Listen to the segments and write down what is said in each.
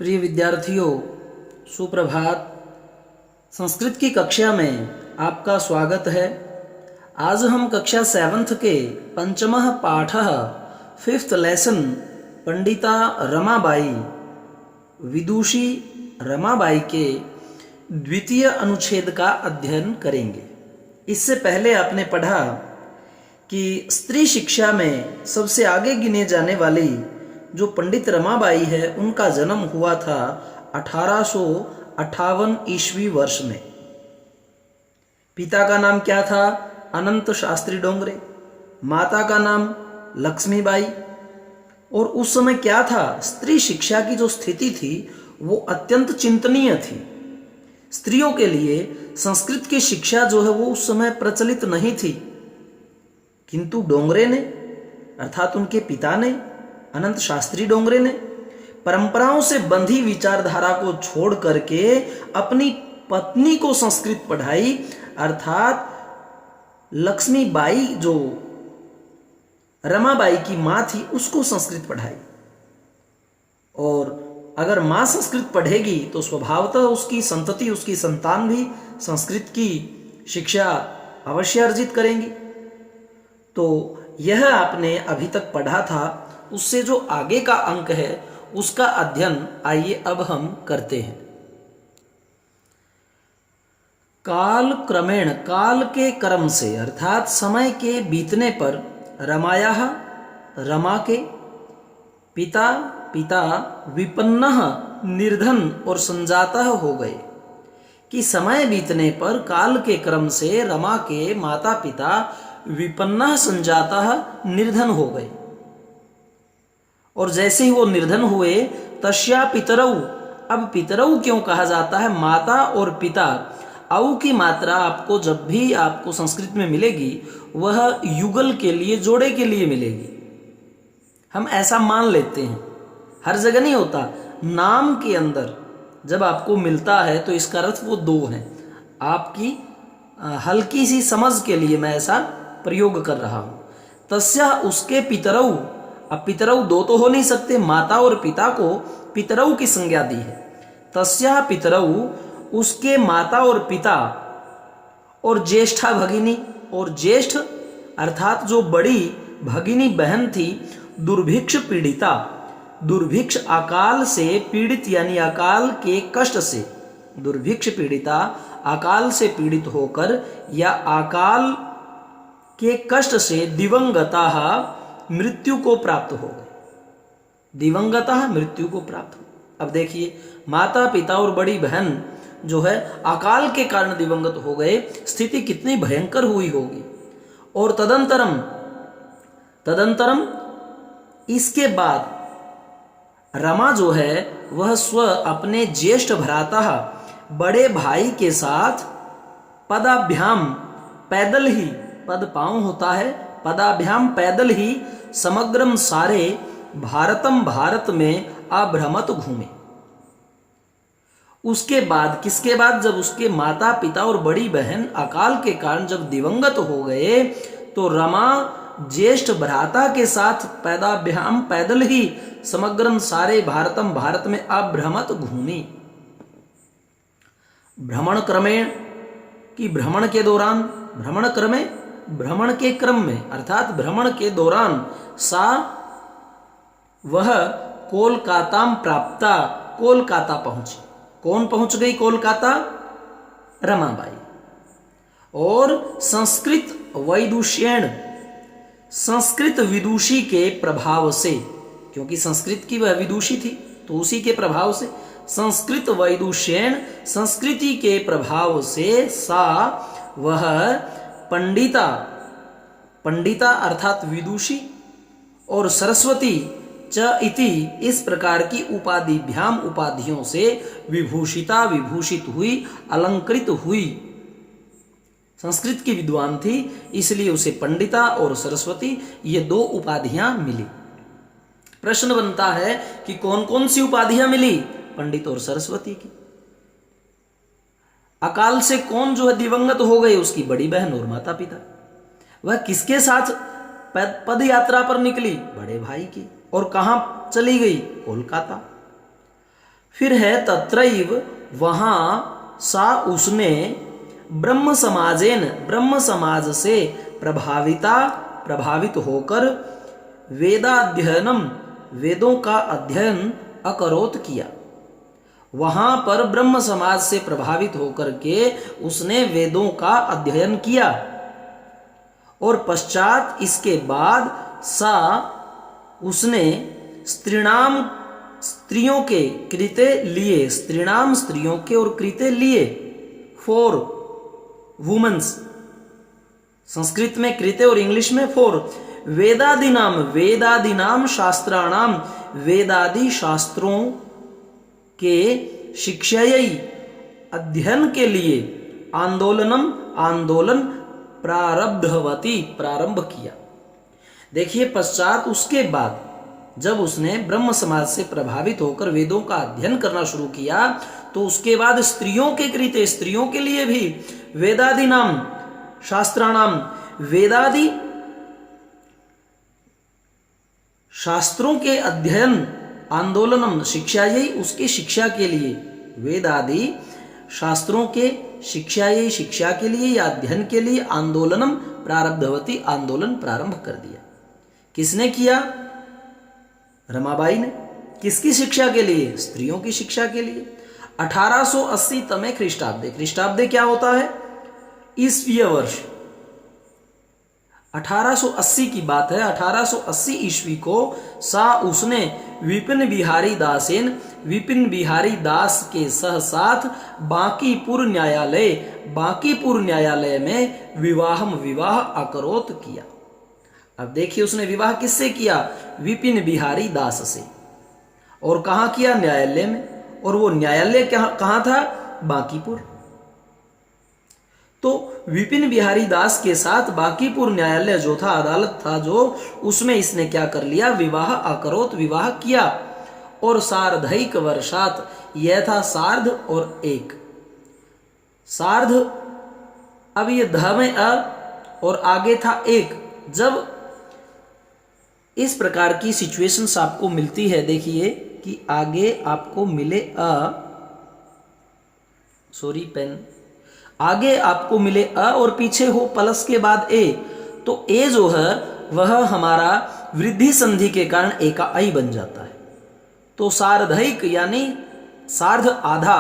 प्रिय विद्यार्थियों, सुप्रभात। संस्कृत की कक्षा में आपका स्वागत है। आज हम कक्षा 7th के पंचमः पाठः 5th लेसन पंडिता रमाबाई विदुषी रमाबाई के द्वितीय अनुच्छेद का अध्ययन करेंगे। इससे पहले आपने पढ़ा कि स्त्री शिक्षा में सबसे आगे गिने जाने वाली जो पंडित रमाबाई है, उनका जन्म हुआ था 1858 ईस्वी वर्ष में। पिता का नाम क्या था? अनंत शास्त्री डोंगरे। माता का नाम लक्ष्मीबाई। और उस समय क्या था, स्त्री शिक्षा की जो स्थिति थी वो अत्यंत चिंतनीय थी। स्त्रियों के लिए संस्कृत की शिक्षा जो है वो उस समय प्रचलित नहीं थी, किंतु डोंगरे ने अर्थात उनके पिता ने, अनंत शास्त्री डोंगरे ने परंपराओं से बंधी विचारधारा को छोड़ करके अपनी पत्नी को संस्कृत पढ़ाई, अर्थात लक्ष्मीबाई जो रमाबाई की मां थी उसको संस्कृत पढ़ाई। और अगर मां संस्कृत पढ़ेगी तो स्वभावतः उसकी संतति, उसकी संतान भी संस्कृत की शिक्षा अवश्य अर्जित करेंगी। तो यह आपने अभी तक पढ़ा था। उससे जो आगे का अंक है उसका अध्ययन आइए अब हम करते हैं। काल क्रमेण, काल के क्रम से अर्थात समय के बीतने पर रमाया, रमा के पिता विपन्नः निर्धन और संजातः हो गए। कि समय बीतने पर काल के क्रम से रमा के माता पिता विपन्नः संजातः निर्धन हो गए। और जैसे ही वो निर्धन हुए, तस्या पितरऊ, अब पितरऊ क्यों कहा जाता है? माता और पिता, औ की मात्रा आपको जब भी आपको संस्कृत में मिलेगी वह युगल के लिए, जोड़े के लिए मिलेगी। हम ऐसा मान लेते हैं, हर जगह नहीं होता। नाम के अंदर जब आपको मिलता है तो इसका अर्थ वो दो हैं। आपकी हल्की सी समझ के लिए मैं ऐसा प्रयोग कर रहा हूं। तस्या, उसके पितरऊ, अब पितरऊ दो तो हो नहीं सकते, माता और पिता को पितरऊ की संज्ञा दी है। तस्या पितरऊ, उसके माता और पिता, और ज्येष्ठा भगिनी, और ज्येष्ठ अर्थात जो बड़ी भगिनी बहन थी, दुर्भिक्ष पीड़िता, दुर्भिक्ष अकाल से पीड़ित, यानी अकाल के कष्ट से, दुर्भिक्ष पीड़िता अकाल से पीड़ित होकर या अकाल के कष्ट से दिवंगता मृत्यु को प्राप्त हो गए। दिवंगता मृत्यु को प्राप्त हो। अब देखिए, माता पिता और बड़ी बहन जो है अकाल के कारण दिवंगत हो गए, स्थिति कितनी भयंकर हुई होगी। और तदंतरम इसके बाद रमा जो है वह स्व अपने ज्येष्ठ भ्राता, बड़े भाई के साथ पदाभ्याम, पैदल ही, पद पांव होता है, पदाभ्याम पैदल ही, समग्रम सारे भारतम, भारत में अभ्रमत घूमे। उसके बाद, किसके बाद? जब उसके माता पिता और बड़ी बहन अकाल के कारण जब दिवंगत हो गए तो रमा ज्येष्ठ भ्राता के साथ पदाभ्याम पैदल ही समग्रम सारे भारतम, भारत में अभ्रमत घूमी। भ्रमण क्रमेण, कि भ्रमण के दौरान, भ्रमण क्रमे, भ्रमण के क्रम में अर्थात भ्रमण के दौरान, सा वह कोलकाताम प्राप्ता, कोलकाता पहुंची। कौन पहुंच गई कोलकाता? रमाबाई। और संस्कृत वैदुष्येण, संस्कृत विदुषी के प्रभाव से, क्योंकि संस्कृत की वह विदुषी थी तो उसी के प्रभाव से, संस्कृत वैदुष्येण, संस्कृति के प्रभाव से, सा वह पंडिता, पंडिता अर्थात विदुषी, और सरस्वती च इति, इस प्रकार की उपाधिभ्याम, उपाधियों से विभूषिता, विभूषित हुई, अलंकृत हुई। संस्कृत की विद्वान थी इसलिए उसे पंडिता और सरस्वती ये दो उपाधियां मिली। प्रश्न बनता है कि कौन कौन सी उपाधियां मिली? पंडित और सरस्वती की। अकाल से कौन जो है दिवंगत हो गए? उसकी बड़ी बहन और माता पिता। वह किसके साथ पद यात्रा पर निकली? बड़े भाई की। और कहां चली गई? कोलकाता। फिर है तत्रैव, वहाँ सा उसने ब्रह्म समाज से प्रभावित होकर वेदाध्ययनम, वेदों का अध्ययन अकरोत किया। वहां पर ब्रह्म समाज से प्रभावित होकर के उसने वेदों का अध्ययन किया और पश्चात इसके बाद सा उसने स्त्रियों के कृते लिए, स्त्रियों के और कृते लिए, फॉर वुमेन्स, संस्कृत में कृते और इंग्लिश में फॉर, वेदादीनाम शास्त्राणाम, वेदादि शास्त्रों के शिक्षायै, अध्ययन के लिए, आंदोलन प्रारब्धवती, प्रारंभ किया। देखिए पश्चात उसके बाद जब उसने ब्रह्म समाज से प्रभावित होकर वेदों का अध्ययन करना शुरू किया तो उसके बाद स्त्रियों के कृते, स्त्रियों के लिए भी, वेदादि नाम शास्त्राणाम, वेदादि शास्त्रों के अध्ययन, आंदोलनम शिक्षायै, उसकी शिक्षा के लिए, वेदादि शास्त्रों के शिक्षायै, शिक्षा के लिए या अध्ययन के लिए, आंदोलनम प्रारब्धवती, आंदोलन प्रारंभ कर दिया। किसने किया? रमाबाई ने। किसकी शिक्षा के लिए? स्त्रियों की शिक्षा के लिए। 1880 तमे ख्रीष्टाब्दे क्या होता है? ईसवीय वर्ष 1880 की बात है। 1880 ईस्वी को सा उसने विपिन बिहारी दास के सह साथ बांकीपुर न्यायालय में विवाह अकरोत किया। अब देखिए उसने विवाह किससे किया? विपिन बिहारी दास से। और कहाँ किया? न्यायालय में। और वो न्यायालय कहाँ था? बांकीपुर। तो विपिन बिहारी दास के साथ बांकीपुर न्यायालय जो था, अदालत था जो, उसमें इसने क्या कर लिया? विवाह अकरोत, विवाह किया। और सार्धैक वर्षात, यह था सार्ध और एक। सार्ध, अब ये ध में अ और आगे था एक। जब इस प्रकार की सिचुएशंस आपको मिलती है, देखिए कि आगे आपको मिले आगे आपको मिले अ और पीछे हो प्लस के बाद ए, तो ए जो है वह हमारा वृद्धि संधि के कारण ए का आई बन जाता है। तो सार्धैक यानी सार्ध आधा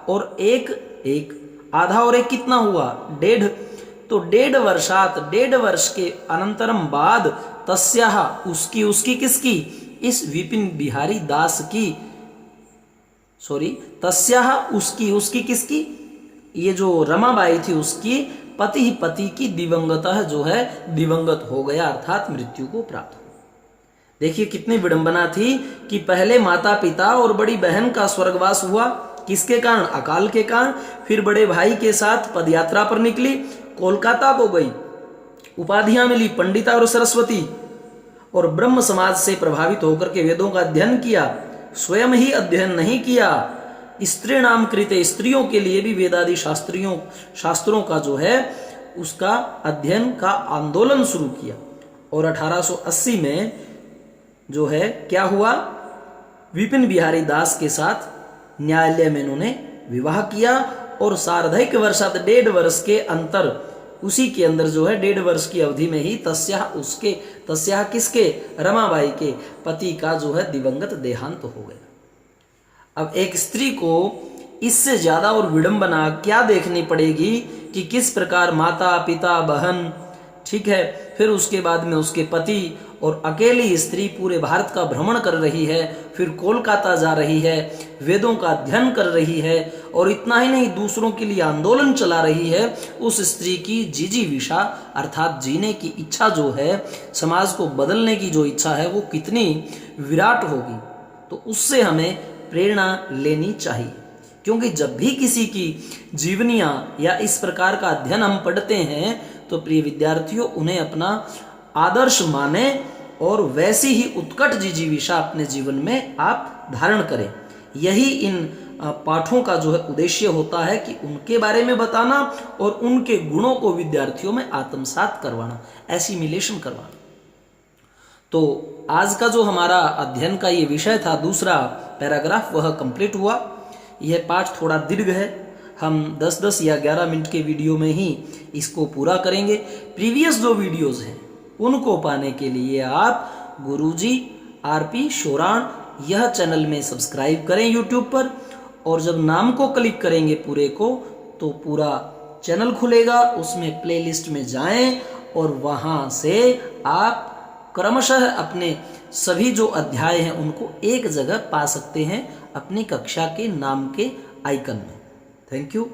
और एक आधा और एक कितना हुआ? 1.5। तो 1.5 वर्षात, 1.5 वर्ष के अनंतरम बाद, तस्याह उसकी किसकी? इस विपिन बिहारी दास की, तस्याह उसकी किसकी? ये जो रमाबाई थी उसकी पति की दिवंगतः जो है दिवंगत हो गया, अर्थात मृत्यु को प्राप्त हो। देखिए कितनी विडंबना थी कि पहले माता पिता और बड़ी बहन का स्वर्गवास हुआ, किसके कारण? अकाल के कारण। फिर बड़े भाई के साथ पदयात्रा पर निकली, कोलकाता को गई, उपाधियां मिली पंडिता और सरस्वती, और ब्रह्म समाज से प्रभावित होकर के वेदों का अध्ययन किया। स्वयं ही अध्ययन नहीं किया, स्त्री नाम कृते, स्त्रियों के लिए भी वेदादि शास्त्रों का जो है उसका अध्ययन का आंदोलन शुरू किया। और 1880 में जो है क्या हुआ? विपिन बिहारी दास के साथ न्यायालय में इन्होंने विवाह किया। और सार्धैक वर्षात, 1.5 वर्ष के अंतर, उसी के अंदर जो है 1.5 वर्ष की अवधि में ही तस्याह किसके? रमाबाई के पति का जो है दिवंगत देहांत हो गया। अब एक स्त्री को इससे ज्यादा और विडंबना क्या देखनी पड़ेगी कि किस प्रकार माता पिता बहन, ठीक है, फिर उसके बाद में उसके पति, और अकेली स्त्री पूरे भारत का भ्रमण कर रही है, फिर कोलकाता जा रही है, वेदों का अध्ययन कर रही है, और इतना ही नहीं दूसरों के लिए आंदोलन चला रही है। उस स्त्री की जिजीविषा अर्थात जीने की इच्छा जो है, समाज को बदलने की जो इच्छा है, वो कितनी विराट होगी। तो उससे हमें प्रेरणा लेनी चाहिए, क्योंकि जब भी किसी की जीवनियां या इस प्रकार का अध्ययन हम पढ़ते हैं तो प्रिय विद्यार्थियों उन्हें अपना आदर्श माने और वैसी ही उत्कट जिजीविषा अपने जीवन में आप धारण करें। यही इन पाठों का जो है उद्देश्य होता है कि उनके बारे में बताना और उनके गुणों को विद्यार्थियों में आत्मसात करवाना, एसिमिलेशन करवाना। तो आज का जो हमारा अध्ययन का ये विषय था, दूसरा पैराग्राफ, वह कंप्लीट हुआ। यह पाठ थोड़ा दीर्घ है, हम 10-10 या 11 मिनट के वीडियो में ही इसको पूरा करेंगे। प्रीवियस जो वीडियोस हैं उनको पाने के लिए आप गुरुजी आरपी शोराण यह चैनल में सब्सक्राइब करें यूट्यूब पर, और जब नाम को क्लिक करेंगे पूरे को तो पूरा चैनल खुलेगा, उसमें प्लेलिस्ट में जाएं और वहां से आप क्रमशः अपने सभी जो अध्याय हैं उनको एक जगह पा सकते हैं अपनी कक्षा के नाम के आइकन में। Thank you.